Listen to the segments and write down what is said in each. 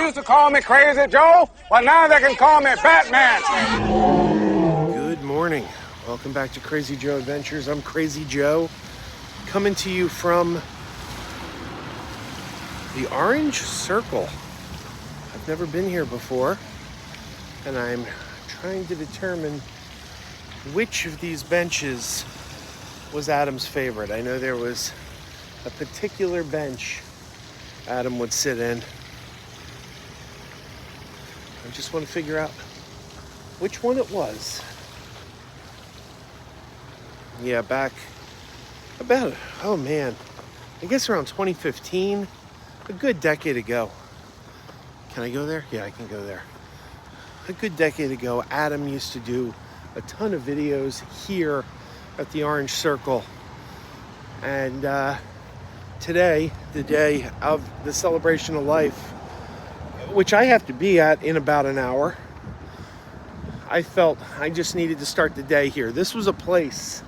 used to call me Crazy Joe, but now they can call me Batman. Good morning. Welcome back to Crazy Joe Adventures. I'm Crazy Joe, coming to you from the Orange Circle. I've never been here before, and I'm trying to determine which of these benches was Adam's favorite. I know there was a particular bench Adam would sit in. I just want to figure out which one it was. Yeah, back about, oh man, I guess around 2015, a good decade ago. Can I go there? Yeah, I can go there. A good decade ago, Adam used to do a ton of videos here at the Orange Circle. And today, the day of the celebration of life, which I have to be at in about an hour, I felt I just needed to start the day here. This was a place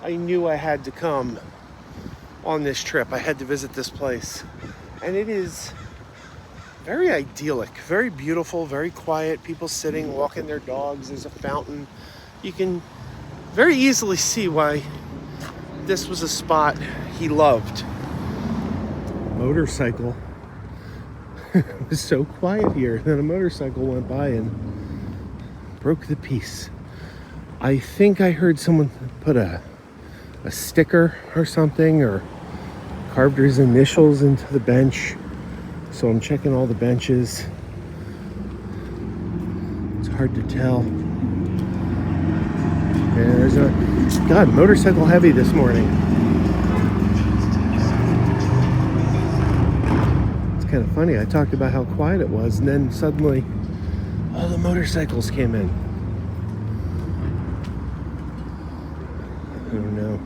I knew I had to come on this trip. I had to visit this place. And it is very idyllic, very beautiful, very quiet. People sitting, walking their dogs. There's a fountain. You can very easily see why this was a spot he loved. Motorcycle. It was so quiet here. Then a motorcycle went by and broke the peace. I think I heard someone put a sticker or something, or carved his initials into the bench. So I'm checking all the benches. It's hard to tell. And there's God, motorcycle heavy this morning. It's kind of funny. I talked about how quiet it was, and then suddenly all the motorcycles came in. I don't know.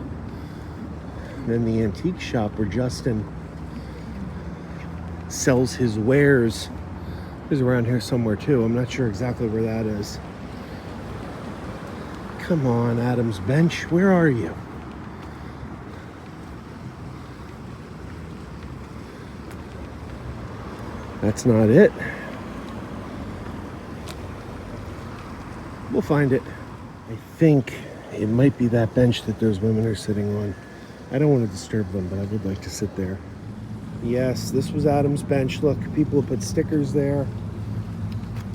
And then the antique shop where Justin sells his wares is around here somewhere too. I'm not sure exactly where that is. Come on, Adam's bench, where are you? That's not it. We'll find it. I think it might be that bench that those women are sitting on. I don't want to disturb them, but I would like to sit there. Yes, this was Adam's bench. Look, people have put stickers there.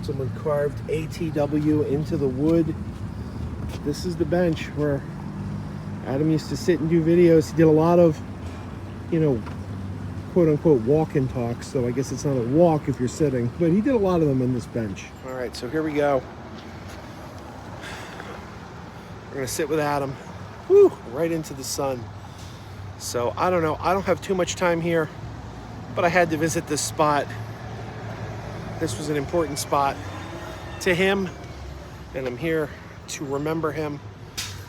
Someone carved ATW into the wood. This is the bench where Adam used to sit and do videos. He did a lot of, quote unquote walk and talks. So I guess it's not a walk if you're sitting, but he did a lot of them on this bench. All right, so here we go. We're gonna sit with Adam. Woo, right into the sun. So I don't know, I don't have too much time here, but I had to visit this spot. This was an important spot to him, and I'm here to remember him.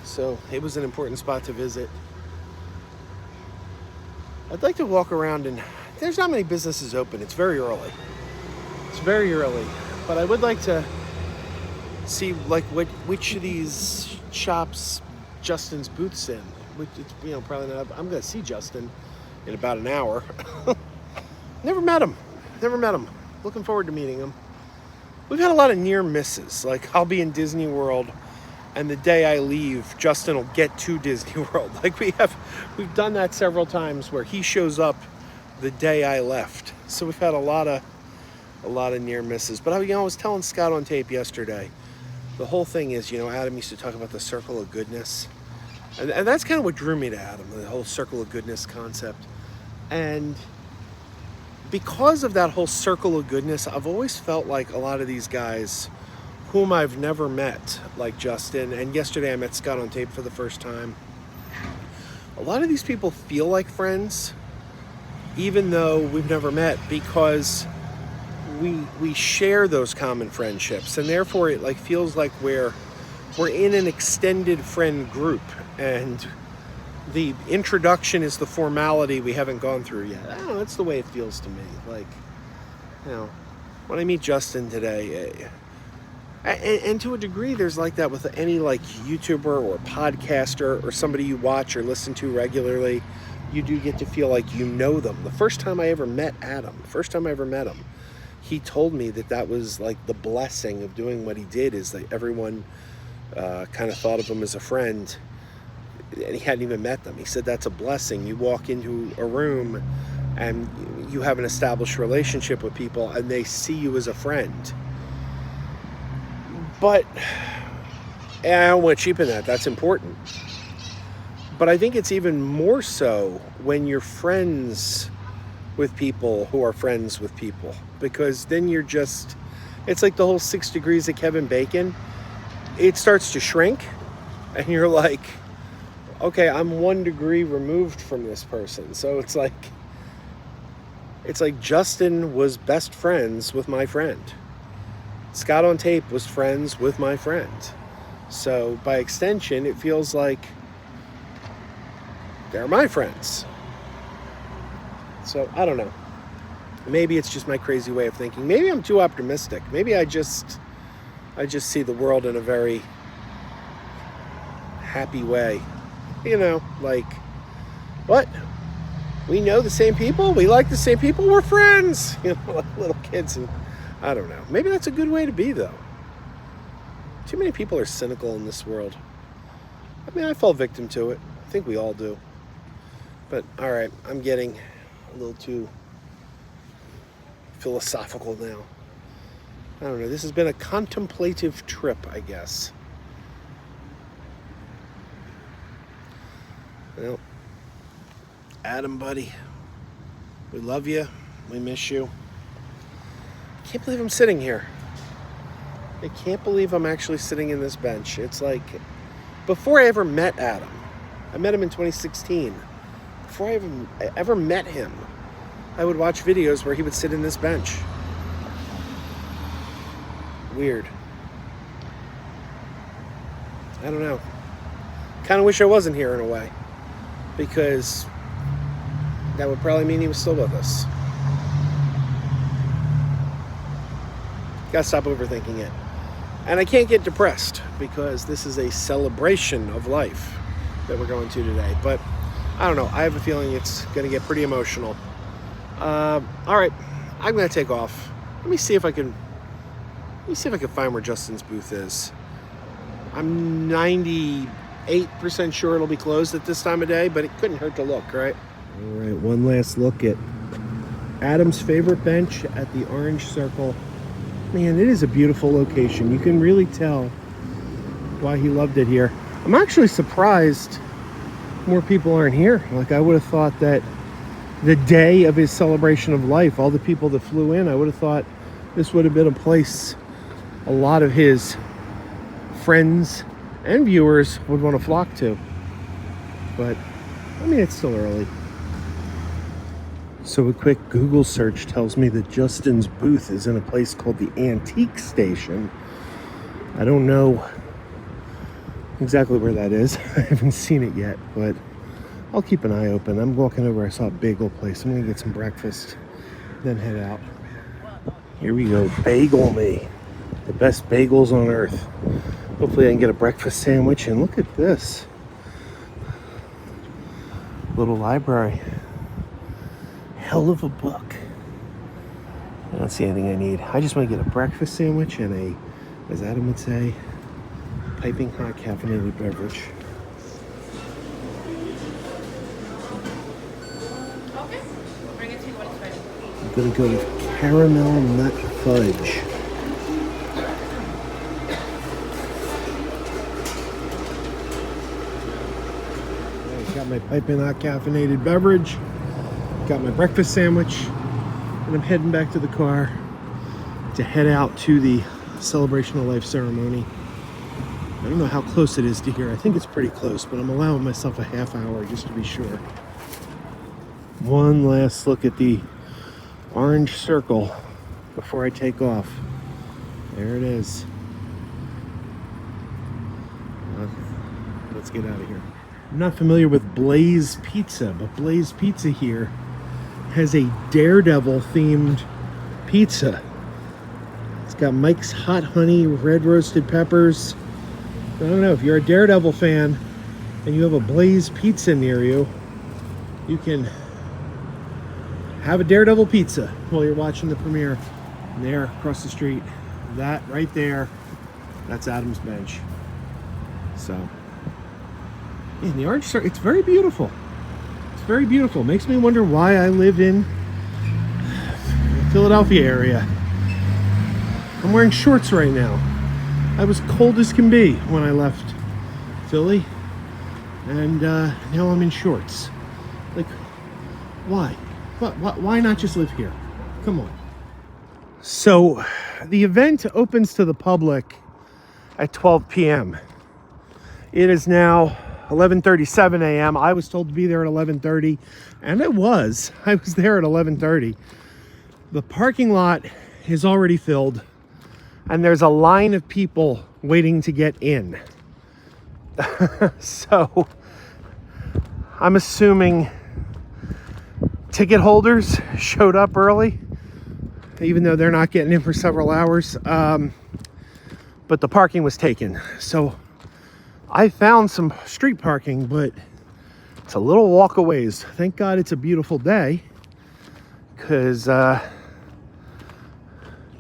So it was an important spot to visit. I'd like to walk around, and there's not many businesses open. It's very early. It's very early, but I would like to see which of these shops Justin's booth's in. Which, probably not. I'm gonna see Justin in about an hour. Never met him. Looking forward to meeting him. We've had a lot of near misses. Like, I'll be in Disney World, and the day I leave, Justin will get to Disney World. Like, we've done that several times where he shows up the day I left. So we've had a lot of near misses. But I was telling Scott on tape yesterday, the whole thing is, Adam used to talk about the circle of goodness. And that's kind of what drew me to Adam, the whole circle of goodness concept. And because of that whole circle of goodness, I've always felt like a lot of these guys whom I've never met, like Justin, and yesterday I met Scott on tape for the first time. A lot of these people feel like friends, even though we've never met, because we share those common friendships, and therefore it feels like we're in an extended friend group, and the introduction is the formality we haven't gone through yet. I don't know, that's the way it feels to me. When I meet Justin today, and to a degree there's like that with any YouTuber or podcaster or somebody you watch or listen to regularly. You do get to feel like you know them. The first time I ever met Adam, he told me that that was like the blessing of doing what he did, is that everyone kind of thought of him as a friend, and he hadn't even met them. He said that's a blessing. You walk into a room and you have an established relationship with people and they see you as a friend. But, and I don't want to cheapen that. That's important. But I think it's even more so when you're friends with people who are friends with people. Because then you're just, it's like the whole 6 degrees of Kevin Bacon. It starts to shrink and you're like, okay, I'm 1 degree removed from this person. So it's like Justin was best friends with my friend. Scott on Tape was friends with my friend. So by extension, it feels like they're my friends. So I don't know. Maybe it's just my crazy way of thinking. Maybe I'm too optimistic. Maybe I just see the world in a very happy way. You know, like, what? We know the same people? We like the same people? We're friends! You know, like little kids. And I don't know. Maybe that's a good way to be, though. Too many people are cynical in this world. I mean, I fall victim to it. I think we all do. But, all right, I'm getting a little too philosophical now. I don't know. This has been a contemplative trip, I guess. Well, Adam, buddy, we love you. We miss you. I can't believe I'm sitting here. I can't believe I'm actually sitting in this bench. It's like, before I ever met Adam, I met him in 2016. Before I ever met him, I would watch videos where he would sit in this bench. Weird. I don't know. Kind of wish I wasn't here in a way, because that would probably mean he was still with us. Gotta stop overthinking it. And I can't get depressed, because this is a celebration of life that we're going to today. But I don't know. I have a feeling it's going to get pretty emotional. All right. I'm going to take off. Let me see if I can find where Justin's booth is. I'm 98% sure it'll be closed at this time of day, but it couldn't hurt to look, right? All right. One last look at Adam's favorite bench at the Orange Circle. Man, it is a beautiful location. You can really tell why he loved it here. I'm actually surprised more people aren't here. Like, I would have thought that the day of his celebration of life, all the people that flew in, I would have thought this would have been a place a lot of his friends and viewers would want to flock to. But, I mean, it's still early. So a quick Google search tells me that Justin's booth is in a place called the Antique Station. I don't know exactly where that is. I haven't seen it yet, but I'll keep an eye open. I'm walking over. I saw a bagel place. I'm gonna get some breakfast, then head out. Here we go. Bagel me. The best bagels on earth. Hopefully I can get a breakfast sandwich. And look at this little library. Hell of a book. I don't see anything I need. I just want to get a breakfast sandwich and a, as Adam would say, piping hot caffeinated beverage. Okay. We'll bring it to you when it's ready. I'm gonna go with caramel nut fudge. I got my piping hot caffeinated beverage. Got my breakfast sandwich, and I'm heading back to the car to head out to the celebration of life ceremony. I don't know how close it is to here. I think it's pretty close, but I'm allowing myself a half hour just to be sure. One last look at the Orange Circle before I take off. There it is. Let's get out of here. I'm not familiar with Blaze Pizza, but Blaze Pizza here has a Daredevil themed pizza. It's got Mike's Hot Honey, red roasted peppers. I don't know, if you're a Daredevil fan and you have a Blaze Pizza near you, you can have a Daredevil pizza while you're watching the premiere. And there, across the street, that right there, that's Adam's Bench. So, and the orange circle, it's very beautiful. It's very beautiful. Makes me wonder why I live in the Philadelphia area. I'm wearing shorts right now. I was cold as can be when I left Philly, and now I'm in shorts. Like, why? Why not just live here? Come on. So, the event opens to the public at 12 p.m. It is now 11:37 a.m. I was told to be there at 11:30, and I was there at 11:30. The parking lot is already filled, and there's a line of people waiting to get in. So I'm assuming ticket holders showed up early, even though they're not getting in for several hours. But the parking was taken. So I found some street parking, but it's a little walk a ways. Thank God it's a beautiful day, because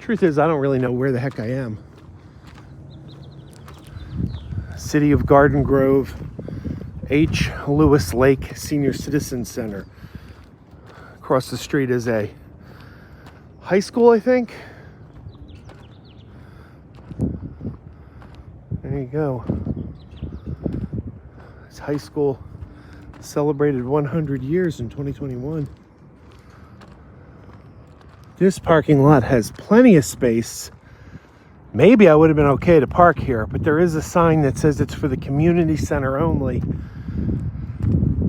truth is, I don't really know where the heck I am. City of Garden Grove, H. Lewis Lake Senior Citizen Center. Across the street is a high school, I think. There you go. This high school celebrated 100 years in 2021. This parking lot has plenty of space. Maybe I would have been okay to park here, but there is a sign that says it's for the community center only.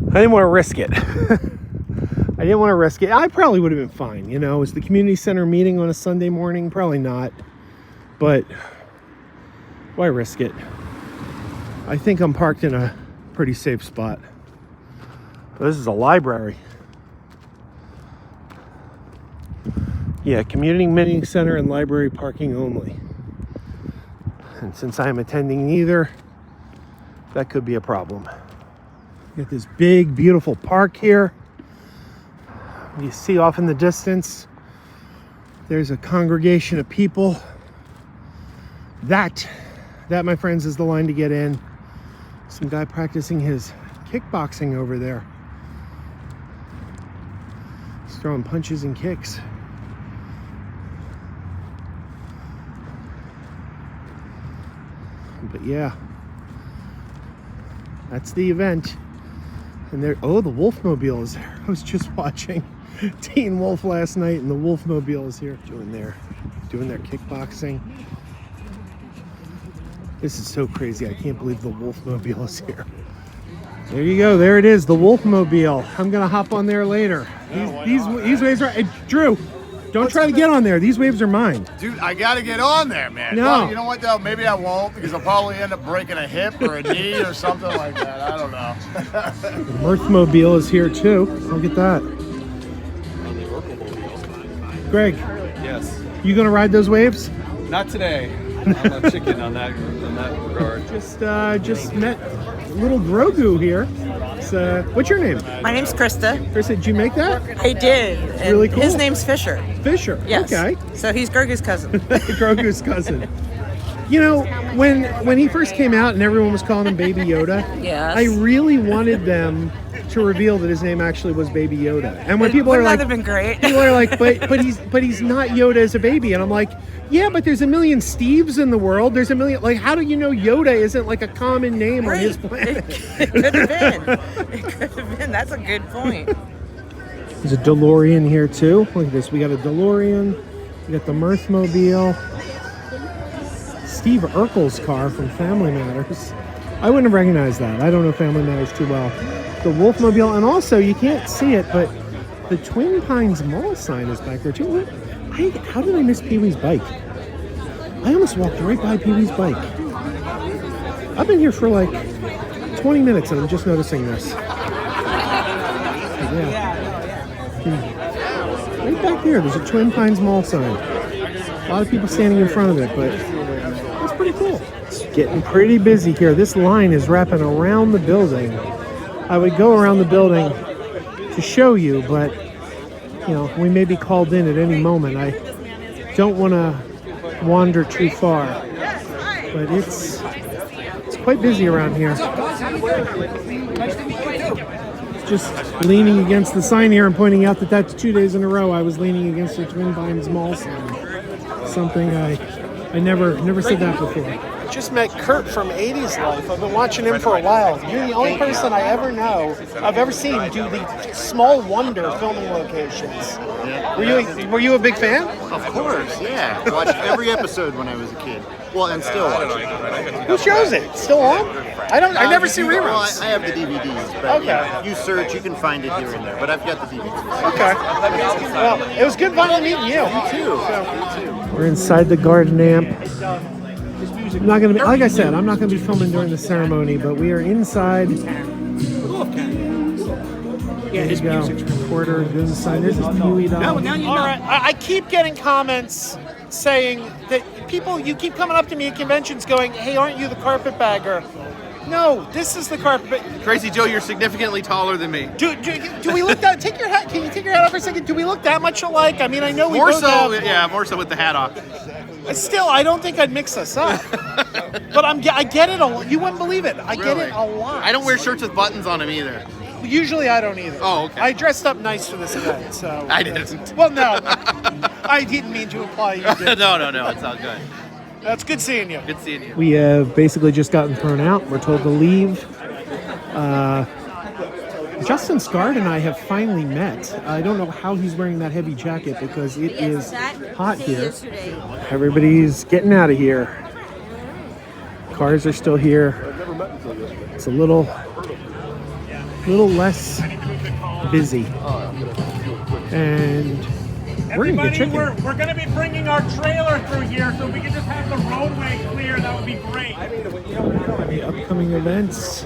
I didn't want to risk it. I probably would have been fine. You know, is the community center meeting on a Sunday morning? Probably not. But why risk it? I think I'm parked in a pretty safe spot. This is a library. Yeah, community meeting center and library parking only. And since I'm attending neither, that could be a problem. Got this big, beautiful park here. You see off in the distance, there's a congregation of people. That, my friends, is the line to get in. Some guy practicing his kickboxing over there. He's throwing punches and kicks. But yeah, that's the event. And there, oh, the Wolfmobile is there. I was just watching Teen Wolf last night, and the Wolfmobile is here doing their kickboxing. This is so crazy. I can't believe the Wolfmobile is here. There you go. There it is, the Wolfmobile. I'm gonna hop on there later. These waves are. Hey, Drew, don't try to get on there. These waves are mine. Dude, I gotta get on there, man. No. Well, you know what though? Maybe I won't, because I'll probably end up breaking a hip or a knee or something like that. I don't know. The Mirthmobile is here too. Look at that. Greg, Yes. you gonna ride those waves? Not today. I'm a chicken on that regard. Just met little Grogu here. So, what's your name? My name's Krista. Krista, did you make that? I did. And Really cool. His name's Fisher. Fisher. Yes. Okay. So he's Grogu's cousin. Grogu's cousin. You know, when he first came out and everyone was calling him Baby Yoda, Yes. I really wanted them to reveal that his name actually was Baby Yoda. And when people are Wouldn't like, that have been great? people are like, but he's not Yoda as a baby, and I'm like, yeah, but there's a million Steves in the world. There's a million. Like, how do you know Yoda isn't like a common name on his planet? It could have been. It could have been. That's a good point. There's a DeLorean here too. Look at this. We got a DeLorean. We got the Mirthmobile. Steve Urkel's car from Family Matters. I wouldn't have recognized that. I don't know Family Matters too well. The Wolfmobile, and also you can't see it, but the Twin Pines Mall sign is back there too. How did I miss Pee-wee's bike? I almost walked right by Pee-wee's bike. I've been here for like 20 minutes and I'm just noticing this. Yeah. Right back there, there's a Twin Pines Mall sign. A lot of people standing in front of it, but it's pretty cool. It's getting pretty busy here. This line is wrapping around the building. I would go around the building to show you, but you know, we may be called in at any moment. I don't want to wander too far, but it's quite busy around here. Just leaning against the sign here and pointing out that that's 2 days in a row I was leaning against the Twin Pines Mall sign. Something I never said that before. I just met Kurt from 80s Life. I've been watching him for a while. You're the only person I've ever seen do the Small Wonder filming locations. Were you a big fan? Of course, yeah. Watched every episode when I was a kid. Well, and still watch it. Who shows it? It's still on? I never see reruns. Well, I have the DVDs, but yeah, you search, you can find it here and there. But I've got the DVDs. Okay. Well, it was good fun meeting you. Me too. We're inside the garden amp. I'm not gonna be, like I said, I'm not gonna be filming during the ceremony, but we are inside. There you go. Reporter goes inside. There's this Pee-wee doll. All right. I keep getting comments saying that you keep coming up to me at conventions going, "Hey, aren't you the carpetbagger?" No, this is the carpet. Crazy Joe, you're significantly taller than me. Do we look that? Take your hat. Can you take your hat off for a second? Do we look that much alike? I mean, I know we more both so. have, Yeah, more so with the hat off. Still, I don't think I'd mix us up. But I get it a lot. You wouldn't believe it. I get it a lot. I don't wear shirts with buttons on them either. Usually I don't either. Oh, okay. I dressed up nice for this event, so. I didn't. Well, no. I didn't mean to imply you did. No, it's all good. That's good seeing you. Good seeing you. We have basically just gotten thrown out. We're told to leave. Justin Scard and I have finally met. I don't know how he's wearing that heavy jacket because it is hot here. Everybody's getting out of here. Cars are still here. It's a little less busy. And we're gonna get chicken. We're going to be bringing our trailer through here, so if we can just have the roadway clear, that would be great. The upcoming events.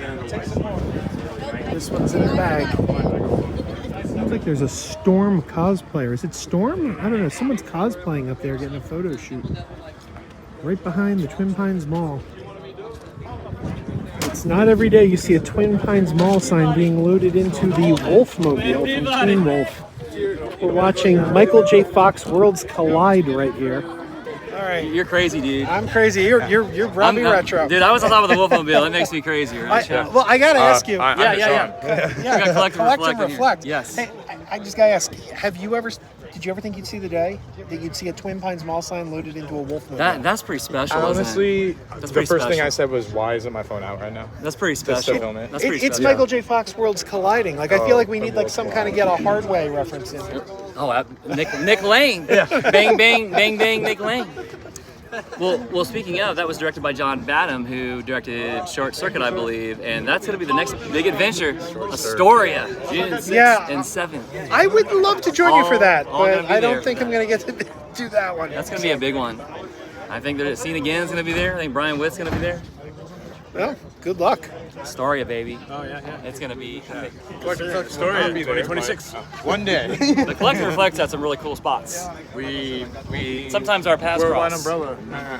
This one's in the bag. Sounds like there's a Storm cosplayer. Is it Storm? I don't know. Someone's cosplaying up there, getting a photo shoot. Right behind the Twin Pines Mall. It's not every day you see a Twin Pines Mall sign being loaded into the Wolfmobile from Teen Wolf. We're watching Michael J. Fox Worlds Collide right here. All right. You're crazy, dude. I'm crazy. You're Robbie Retro. Dude, I was on top of the Wolfmobile. It makes me crazy. Right? Well, I gotta ask you. Yeah. You gotta collect and reflect. Yes. Hey, I just gotta ask. Did you ever think you'd see the day that you'd see a Twin Pines Mall sign loaded into a Wolfmobile? That's pretty special. Honestly, that's the first thing I said was, "Why isn't my phone out right now?" That's pretty special. Just to film it. That's pretty It's special. Michael J. Fox Worlds Colliding. Like I feel like we need like some kind of get a hard way reference in here. Oh, Nick Lane. Bang, bang, bang, bang, Nick Lane. Well, speaking of, that was directed by John Badham, who directed Short Circuit, I believe, and that's going to be the next big adventure, Astoria, June 6th and 7th. I would love to join you for that, but I don't there. think I'm going to get to do that one. That's going to be a big one. I think Scene Again is going to be there. I think Brian Witt's going to be there. Well, good luck. Astoria, baby. Oh, yeah. It's going to be... Astoria 2026. One day. The Collector Reflects had some really cool spots. We sometimes our paths we're cross. one umbrella.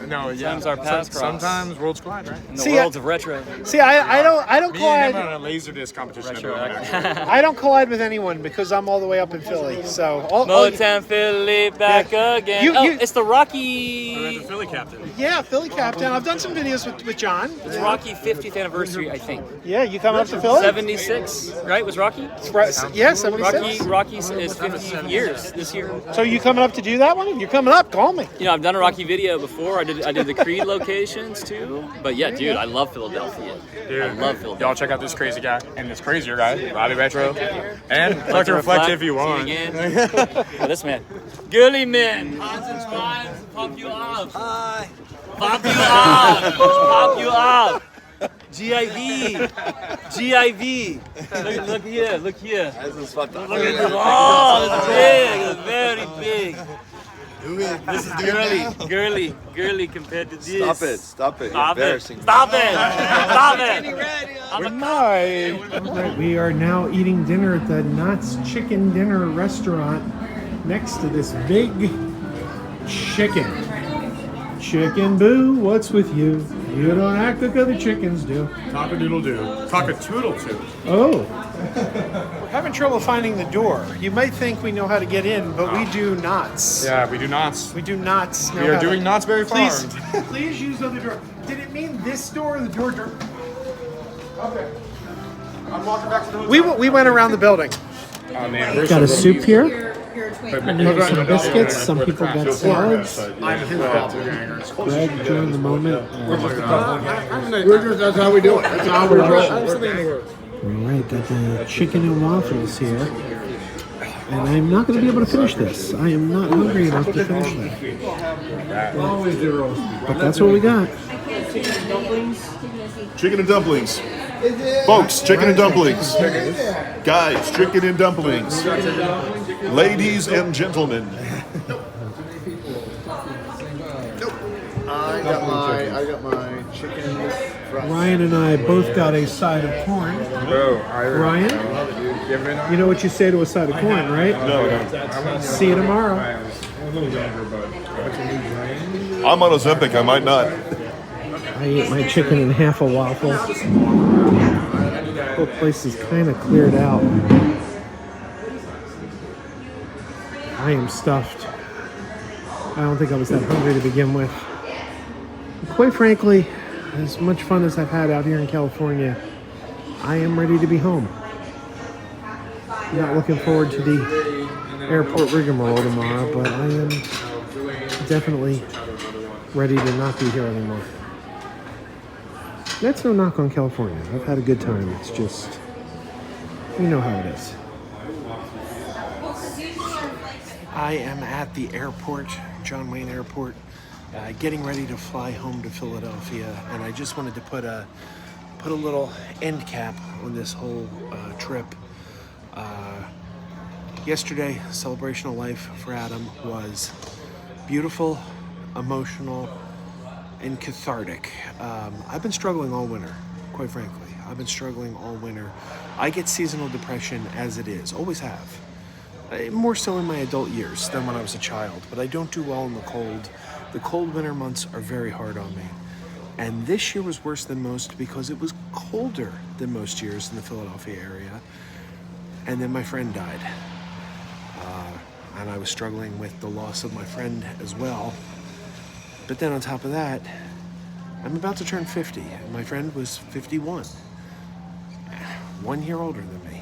No, yeah. Sometimes our paths cross. Sometimes worlds collide, right? In the worlds of retro. See, I don't Me collide. and him on a Laserdisc competition. I don't collide with anyone because I'm all the way up in Philly. So Motown Philly back again. It's the Rocky. The Philly captain. Yeah, Philly captain. I've done some videos with John. It's Rocky 50th anniversary, I think. Yeah, you coming up to Philly? 76, right? Was Rocky? Yeah, 76. Rocky is 50 years this year. So you coming up to do that one? If you're coming up, call me. You know, I've done a Rocky video before. I did the Creed locations too. But yeah, dude, I love Philadelphia. Dude, I love Philadelphia. Y'all check out this crazy guy and this crazier guy, Robbie Retro, and Collector Reflect if you want. Oh, this man, girly man. Pop you up. Hi. Pop you up. Pop you up. GIV. Look here. Look at this. Oh, it's big. It's very big. This is girly compared to this. Stop it. Stop it. Right, we are now eating dinner at the Knott's Chicken Dinner restaurant next to this big chicken. Chicken Boo, what's with you? You don't act like other chickens do. Cock-a-doodle-doo. Cock-a-toodle-too. Oh. We're having trouble finding the door. You might think we know how to get in, but we do not. Yeah, we do not. We do not know We are how doing to... Knott's Berry Farm. Please use other door. Did it mean this door or the door? Okay. I'm walking back to the hotel. We went around the building. Oh, man. Got a soup here. Maybe Some biscuits. Some people got salads. I'm his doppelganger. Greg during the moment. That's how we do it. That's how we roll. All right, got the chicken and waffles here. And I'm not going to be able to finish this. I am not hungry enough to finish that. But that's what we got. Chicken and dumplings. Folks, chicken and dumplings. Guys, chicken and dumplings. Ladies and gentlemen. I got my chicken fried. Ryan and I both got a side of corn. Ryan, you know what you say to a side of corn, right? No. See you tomorrow. I'm on Ozempic, I might not. I ate my chicken and half a waffle. The whole place is kind of cleared out. I am stuffed. I don't think I was that hungry to begin with. Quite frankly, as much fun as I've had out here in California, I am ready to be home. I'm not looking forward to the airport rigmarole tomorrow, but I am definitely ready to not be here anymore. That's no knock on California. I've had a good time. It's just, you know how it is. I am at the airport, John Wayne Airport, getting ready to fly home to Philadelphia, and I just wanted to put a little end cap on this whole trip. Yesterday, Celebration of Life for Adam was beautiful, emotional, and cathartic. I've been struggling all winter, quite frankly. I've been struggling all winter. I get seasonal depression as it is, always have. More so in my adult years than when I was a child, but I don't do well in the cold. The cold winter months are very hard on me. And this year was worse than most because it was colder than most years in the Philadelphia area. And then my friend died. And I was struggling with the loss of my friend as well. But then on top of that, I'm about to turn 50. And my friend was 51. 1 year older than me.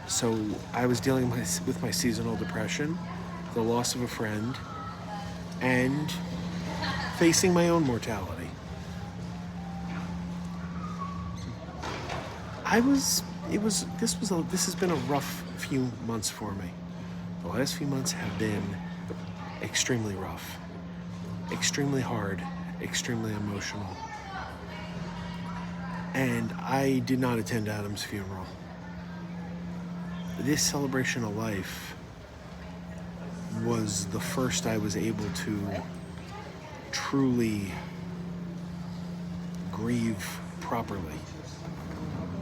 So I was dealing with my seasonal depression, the loss of a friend, and facing my own mortality. This has been a rough few months for me. The last few months have been extremely rough, extremely hard, extremely emotional. And I did not attend Adam's funeral. This celebration of life was the first I was able to truly grieve properly.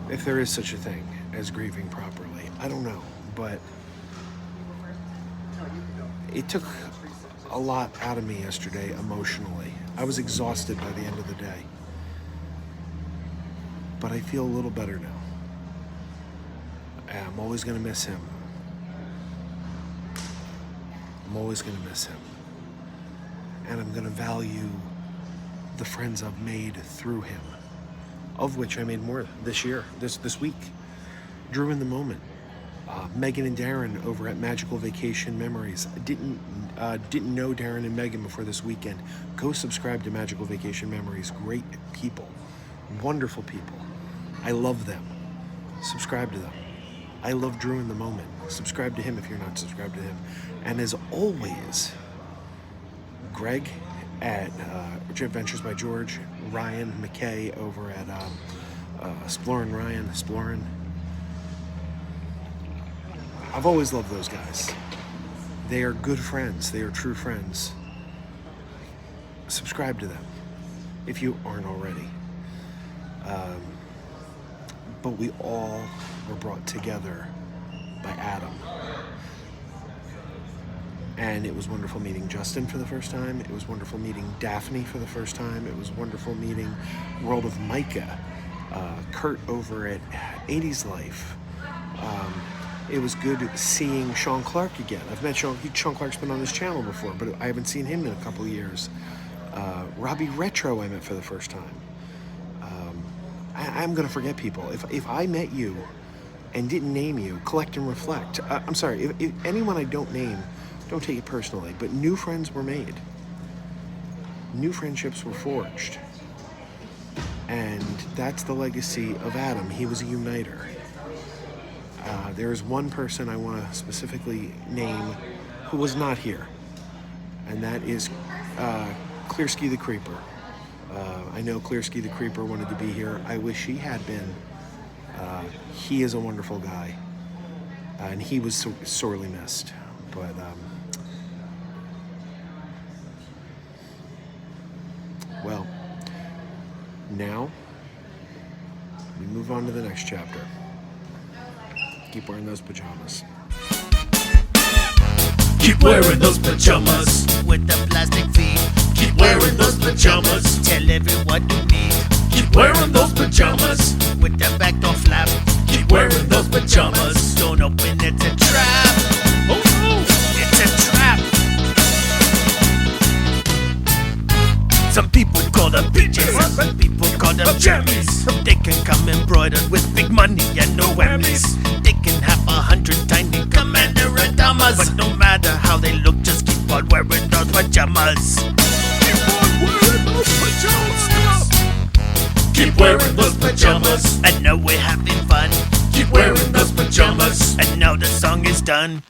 If there is such a thing as grieving properly. I don't know, but it took a lot out of me yesterday emotionally. I was exhausted by the end of the day. But I feel a little better now. I'm always going to miss him. I'm always going to miss him. And I'm going to value the friends I've made through him, of which I made more this year, this week. Drew in the Moment. Megan and Darren over at Magical Vacation Memories. I didn't know Darren and Megan before this weekend. Go subscribe to Magical Vacation Memories. Great people. Wonderful people. I love them. Subscribe to them. I love Drew in the Moment. Subscribe to him if you're not subscribed to him. And as always, Greg at Adventures by George, Ryan McKay over at Explorin'. I've always loved those guys. They are good friends. They are true friends. Subscribe to them if you aren't already. But we all were brought together by Adam. And it was wonderful meeting Justin for the first time. It was wonderful meeting Daphne for the first time. It was wonderful meeting World of Micah, Kurt over at 80s Life. It was good seeing Sean Clark again. I've met Sean Clark's been on this channel before, but I haven't seen him in a couple of years. Robbie Retro I met for the first time. I'm going to forget people. If I met you and didn't name you, collect and reflect. I'm sorry, if anyone I don't name, don't take it personally, but new friends were made. New friendships were forged. And that's the legacy of Adam. He was a uniter. There is one person I want to specifically name who was not here, and that is Clearski the Creeper. I know Clearski the Creeper wanted to be here. I wish he had been. He is a wonderful guy, and he was sorely missed. But well, now we move on to the next chapter. Keep wearing those pajamas. Keep wearing those pajamas with the plastic feet. Keep wearing those pajamas. Tell everyone you meet. Keep wearing those pajamas with the back door flap. Keep wearing those pajamas. Don't open, it's a trap. Oh no, it's a trap. Some people call them PJs, some people call them jammies. They can come embroidered with big money and no whammies. They can have 100 tiny commander adamas, but no matter how they look, just keep on wearing those pajamas. Keep on wearing those pajamas. Keep wearing those pajamas. I know we're having fun. Keep wearing those pajamas. And now the song is done.